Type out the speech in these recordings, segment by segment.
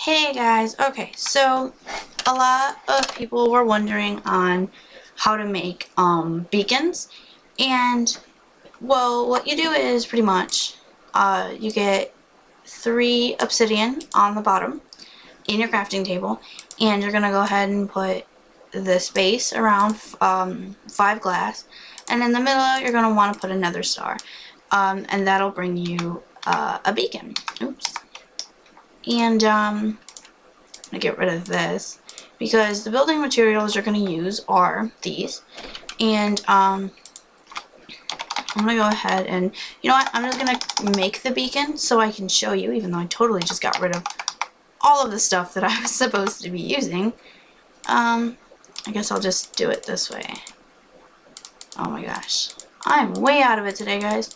Hey guys, okay, so a lot of people were wondering on how to make beacons, and well, what you do is pretty much you get 3 obsidian on the bottom in your crafting table, and you're gonna go ahead and put this base around 5 glass, and in the middle you're gonna want to put another star, and that'll bring you a beacon. Oops. And I'm gonna get rid of this because the building materials you're gonna use are these. And I'm gonna go ahead and, you know what, I'm just gonna make the beacon so I can show you, even though I totally just got rid of all of the stuff that I was supposed to be using. I guess I'll just do it this way. Oh my gosh, I'm way out of it today, guys.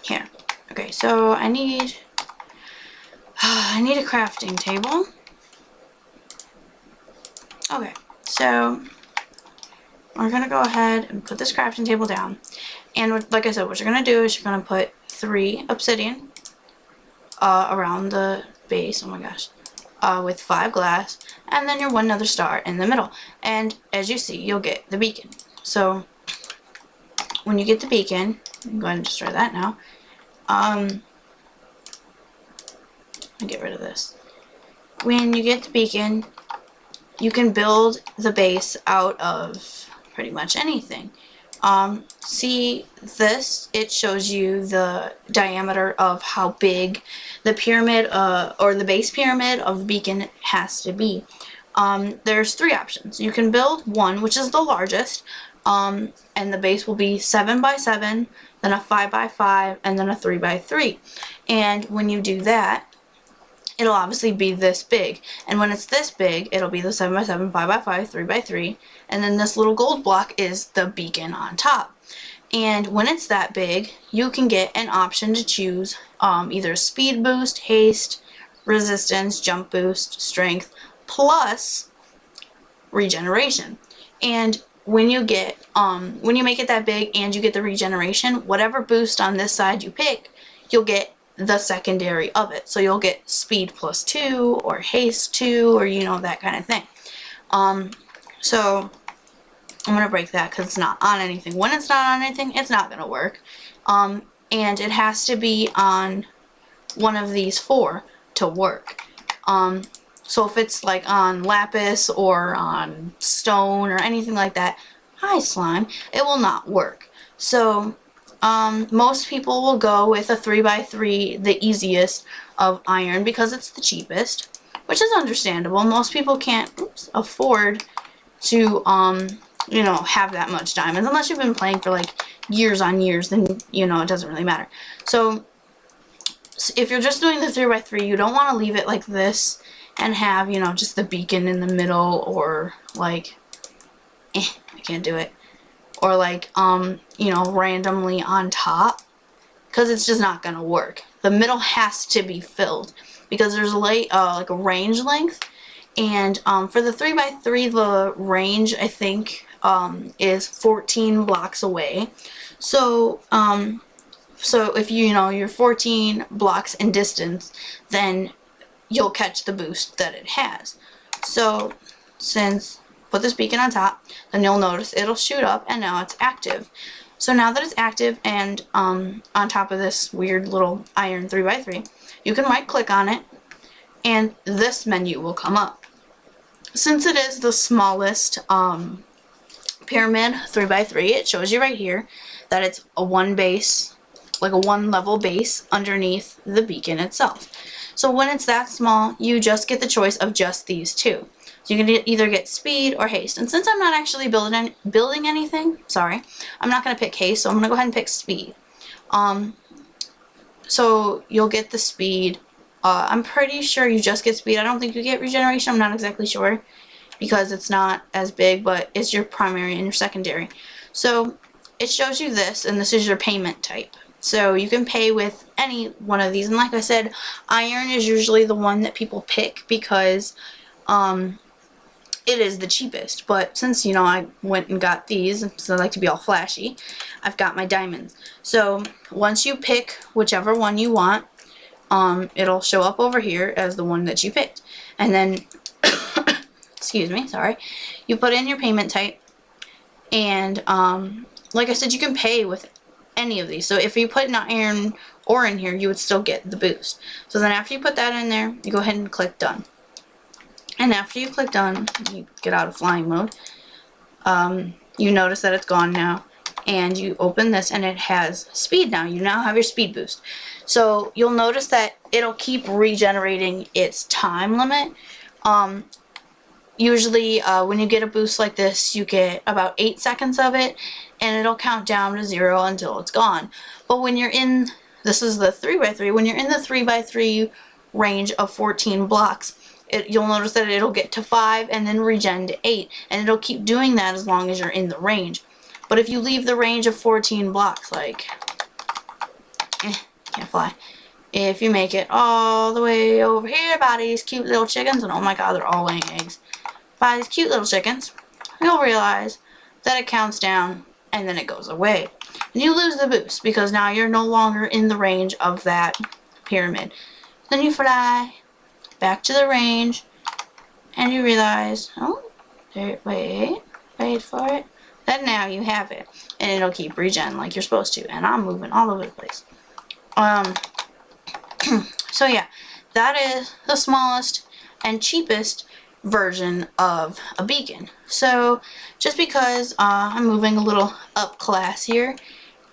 Here. Okay, so I need a crafting table. Okay, so we're gonna go ahead and put this crafting table down. And like I said, what you're gonna do is you're gonna put 3 obsidian around the base. Oh my gosh. With 5 glass, and then your 1 nether star in the middle. And as you see, you'll get the beacon. So when you get the beacon, I'm going to destroy that now. I'll get rid of this. When you get the beacon, you can build the base out of pretty much anything. See this? It shows you the diameter of how big the pyramid or the base pyramid of the beacon has to be. There's 3 options. You can build one, which is the largest, and the base will be 7 by 7, then a 5 by 5, and then a 3 by 3. And when you do that, it'll obviously be this big. And when it's this big, it'll be the 7 by 7, 5 by 5, 3 by 3, and then this little gold block is the beacon on top. And when it's that big, you can get an option to choose either speed boost, haste, resistance, jump boost, strength, plus regeneration. And when you get when you make it that big and you get the regeneration, whatever boost on this side you pick, you'll get the secondary of it. So you'll get speed plus 2 or haste 2, or you know, that kind of thing. So I'm gonna break that because it's not on anything. When it's not on anything, it's not gonna work. And it has to be on one of these 4 to work. So if it's like on lapis or on stone or anything like that, hi slime, it will not work. So most people will go with a 3 by 3, the easiest of iron, because it's the cheapest, which is understandable. Most people can't afford to you know, have that much diamonds, unless you've been playing for like years on years, then you know, it doesn't really matter. So if you're just doing the 3 by 3, you don't want to leave it like this and have, you know, just the beacon in the middle, or like I can't do it, or like you know, randomly on top, because it's just not gonna work. The middle has to be filled because there's like a range length, and for the 3 by 3, the range I think is 14 blocks away. So so if you know you're 14 blocks in distance, then you'll catch the boost that it has. So since put this beacon on top, then you'll notice it'll shoot up, and now it's active. So now that it's active and on top of this weird little iron 3 by 3, you can right click on it and this menu will come up. Since it is the smallest pyramid 3 by 3, it shows you right here that it's a 1 base, like a 1 level base underneath the beacon itself. So when it's that small, you just get the choice of just these 2. So you can either get speed or haste. And since I'm not actually building anything, sorry, I'm not going to pick haste, so I'm going to go ahead and pick speed. So you'll get the speed. I'm pretty sure you just get speed. I don't think you get regeneration. I'm not exactly sure because it's not as big, but it's your primary and your secondary. So it shows you this, and this is your payment type. So you can pay with any one of these. And like I said, iron is usually the one that people pick because it is the cheapest. But since, you know, I went and got these, because I like to be all flashy, I've got my diamonds. So once you pick whichever one you want, it'll show up over here as the one that you picked. And then, excuse me, sorry, you put in your payment type, and like I said, you can pay with any of these. So if you put an iron ore in here, you would still get the boost. So then after you put that in there, you go ahead and click done. And after you click done, you get out of flying mode. You notice that it's gone now. And you open this and it has speed now. You now have your speed boost. So you'll notice that it'll keep regenerating its time limit. Usually when you get a boost like this, you get about 8 seconds of it, and it'll count down to 0 until it's gone. But when you're in, this is the 3x3, when you're in the 3x3 range of 14 blocks, you'll notice that it'll get to 5 and then regen to 8, and it'll keep doing that as long as you're in the range. But if you leave the range of 14 blocks, like, can't fly. If you make it all the way over here by these cute little chickens, and oh my god, they're all laying eggs, by these cute little chickens, you'll realize that it counts down and then it goes away. And you lose the boost because now you're no longer in the range of that pyramid. Then you fly back to the range and you realize, oh, there, wait for it. Then now you have it, and it'll keep regen like you're supposed to. And I'm moving all over the place. So yeah, that is the smallest and cheapest version of a beacon. So just because I'm moving a little up class here,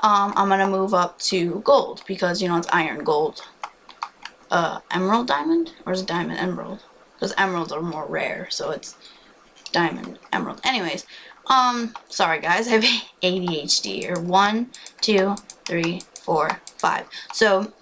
I'm gonna move up to gold because, you know, it's iron, gold, emerald, diamond, or is it diamond, emerald? Because emeralds are more rare, so it's diamond, emerald. Anyways, sorry guys, I have ADHD, or 1, 2, 3, 4, 5. So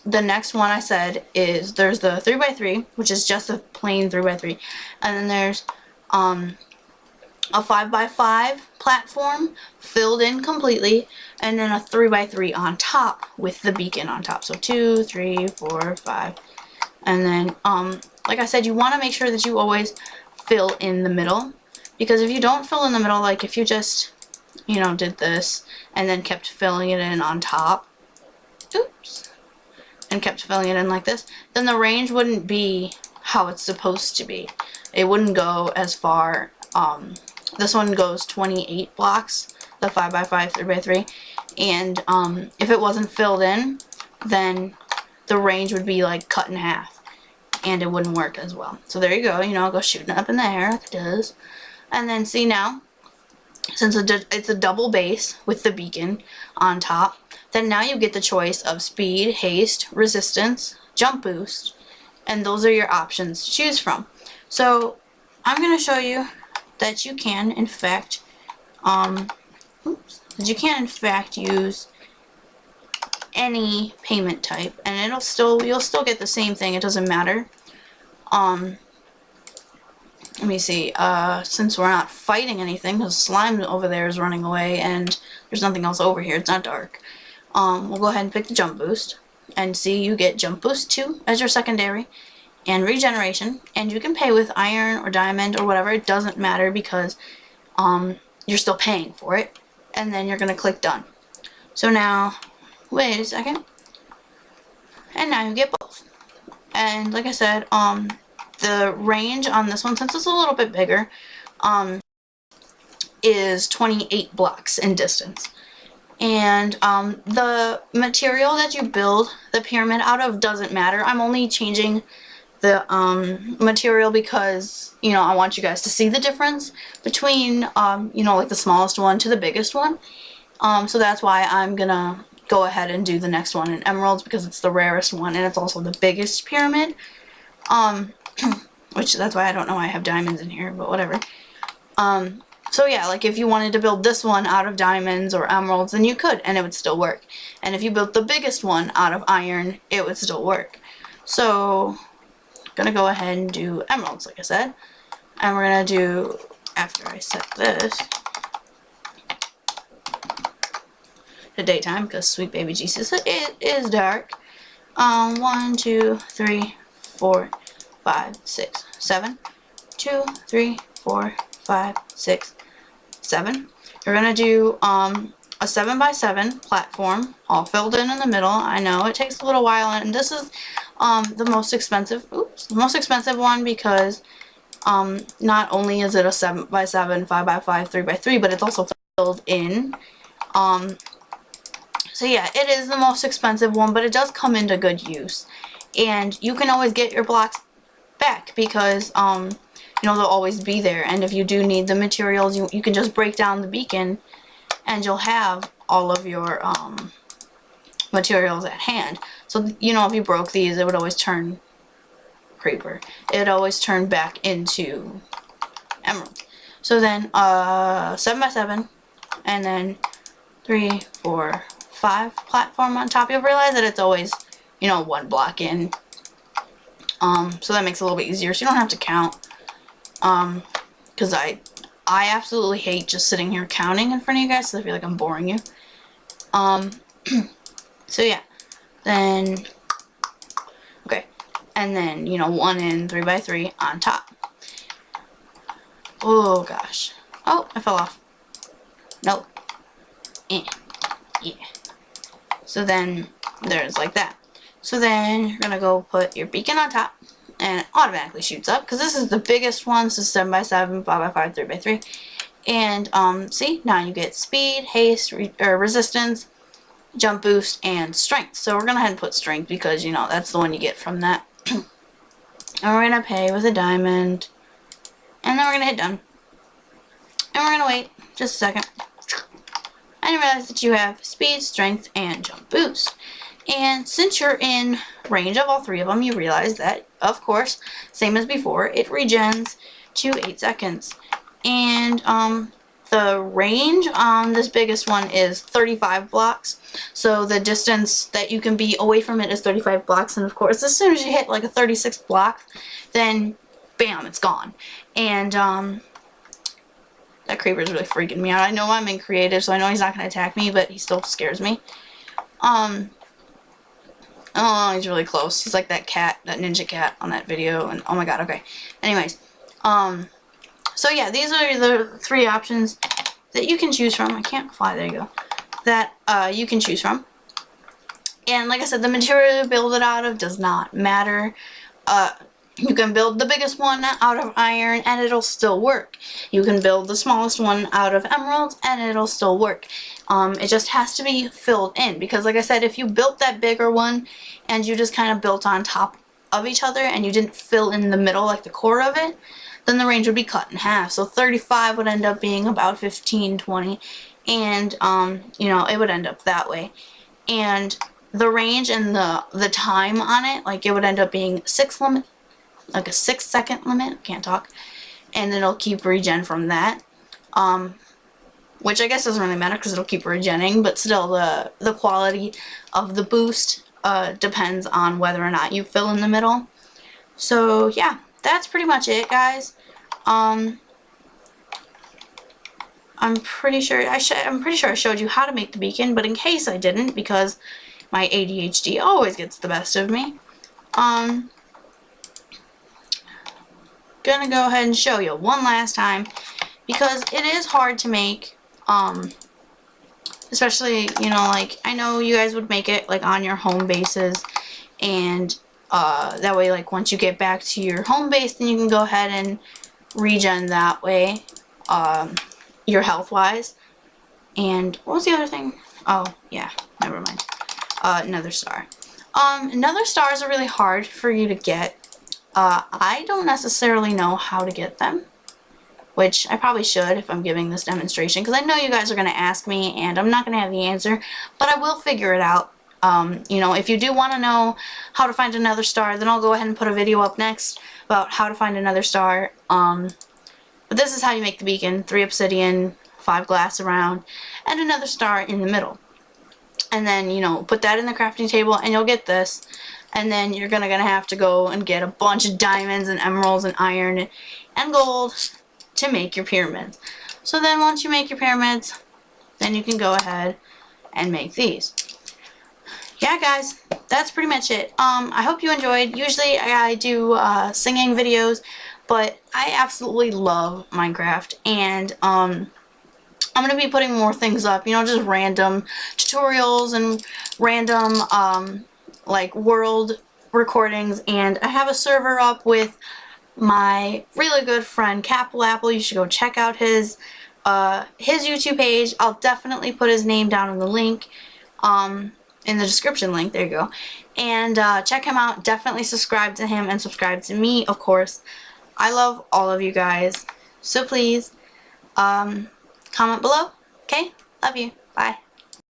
the next one I said is, there's the 3x3, which is just a plain 3x3, and then there's a 5x5 platform filled in completely, and then a 3x3 on top with the beacon on top. So 2, 3, 4, 5, and then like I said, you want to make sure that you always fill in the middle, because if you don't fill in the middle, like if you just, you know, did this and then kept filling it in on top, oops, and kept filling it in like this, then the range wouldn't be how it's supposed to be. It wouldn't go as far. This one goes 28 blocks, the 5x5, 3x3, and if it wasn't filled in, then the range would be like cut in half, and it wouldn't work as well. So there you go, you know, I'll go shooting up in the air like it does. And then see now, since it's a double base with the beacon on top, then now you get the choice of speed, haste, resistance, jump boost, and those are your options to choose from. So I'm going to show you that you can in fact use any payment type, and you'll still get the same thing. It doesn't matter. Let me see, since we're not fighting anything, because slime over there is running away and there's nothing else over here, it's not dark, we'll go ahead and pick the jump boost, and see, you get jump boost 2 as your secondary, and regeneration, and you can pay with iron or diamond or whatever, it doesn't matter, because you're still paying for it. And then you're going to click done. So now, wait a second, and now you get both. And like I said, the range on this one, since it's a little bit bigger, is 28 blocks in distance. And the material that you build the pyramid out of doesn't matter. I'm only changing the material because, you know, I want you guys to see the difference between, you know, like the smallest one to the biggest one. So that's why I'm gonna go ahead and do the next one in emeralds, because it's the rarest one and it's also the biggest pyramid. Which, that's why I don't know why I have diamonds in here, but whatever. So yeah, like if you wanted to build this one out of diamonds or emeralds, then you could, and it would still work. And if you built the biggest one out of iron, it would still work. So, I'm gonna go ahead and do emeralds, like I said. And we're gonna do, after I set this to daytime, because sweet baby Jesus, it is dark. 1, 2, 3, 4, 5, 6, 7. 2, 3, 4, 5, 6, 7. You're gonna do a 7x7 platform, all filled in the middle. I know it takes a little while, and this is the most expensive. Oops, the most expensive one because not only is it a 7x7, 5x5, 3x3, but it's also filled in. So yeah, it is the most expensive one, but it does come into good use, and you can always get your blocks back because you know, they'll always be there. And if you do need the materials, you can just break down the beacon and you'll have all of your materials at hand. So, you know, if you broke these, it would always turn creeper. It would always turn back into emerald. So then 7x7 and then 3, 4, 5 platform on top. You'll realize that it's always, you know, one block in. So that makes it a little bit easier, so you don't have to count. Because I absolutely hate just sitting here counting in front of you guys, so I feel like I'm boring you. So yeah, then, okay, and then, you know, 1 in 3x3 on top. Oh gosh. Oh, I fell off. Nope. Yeah. So then, there's like that. So then, you're gonna go put your beacon on top, and it automatically shoots up, because this is the biggest one. This is 7x7, 5x5, 3x3. And, see, now you get speed, haste, resistance, jump boost, and strength. So we're going to head and put strength because, you know, that's the one you get from that. And we're going to pay with a diamond. And then we're going to hit done. And we're going to wait just a second. And you realize that you have speed, strength, and jump boost. And since you're in range of all 3 of them, you realize that, of course, same as before, it regens to 8 seconds. And the range on this biggest one is 35 blocks. So the distance that you can be away from it is 35 blocks. And of course, as soon as you hit like a 36 block, then bam, it's gone. And that creeper is really freaking me out. I know I'm in creative, so I know he's not going to attack me, but he still scares me. Oh, he's really close. He's like that cat, that ninja cat on that video. And oh my god, okay. Anyways, so yeah, these are the 3 options that you can choose from. I can't fly, there you go. That you can choose from. And like I said, the material you build it out of does not matter. You can build the biggest one out of iron and it'll still work. You can build the smallest one out of emeralds and it'll still work. It just has to be filled in, because like I said, if you built that bigger one and you just kind of built on top of each other and you didn't fill in the middle, like the core of it, then the range would be cut in half. So 35 would end up being about 15, 20, and you know, it would end up that way. And the range and the time on it, like it would end up being 6 limit, like a 6-second limit, can't talk, and it'll keep regen from that, which I guess doesn't really matter because it'll keep regenning, but still the quality of the boost depends on whether or not you fill in the middle. So yeah, that's pretty much it, guys. I'm pretty sure I showed you how to make the beacon, but in case I didn't, because my ADHD always gets the best of me, gonna go ahead and show you one last time, because it is hard to make, especially, you know, like, I know you guys would make it like on your home bases, and that way, like, once you get back to your home base, then you can go ahead and regen that way, your health wise. And what was the other thing? Oh yeah, never mind. Nether star. Nether stars are really hard for you to get. I don't necessarily know how to get them, which I probably should if I'm giving this demonstration, because I know you guys are going to ask me and I'm not going to have the answer, but I will figure it out. You know, if you do want to know how to find another star, then I'll go ahead and put a video up next about how to find another star. But this is how you make the beacon: 3 obsidian, 5 glass around, and another star in the middle. And then, you know, put that in the crafting table and you'll get this. And then you're gonna have to go and get a bunch of diamonds and emeralds and iron and gold to make your pyramids. So then once you make your pyramids, then you can go ahead and make these. Yeah, guys, that's pretty much it. I hope you enjoyed. Usually I do singing videos, but I absolutely love Minecraft, and I'm going to be putting more things up, you know, just random tutorials and random, like, world recordings. And I have a server up with my really good friend, Capel Apple. You should go check out his YouTube page. I'll definitely put his name down in the link, in the description link. There you go. And check him out. Definitely subscribe to him and subscribe to me, of course. I love all of you guys. So please, comment below. Okay? Love you. Bye.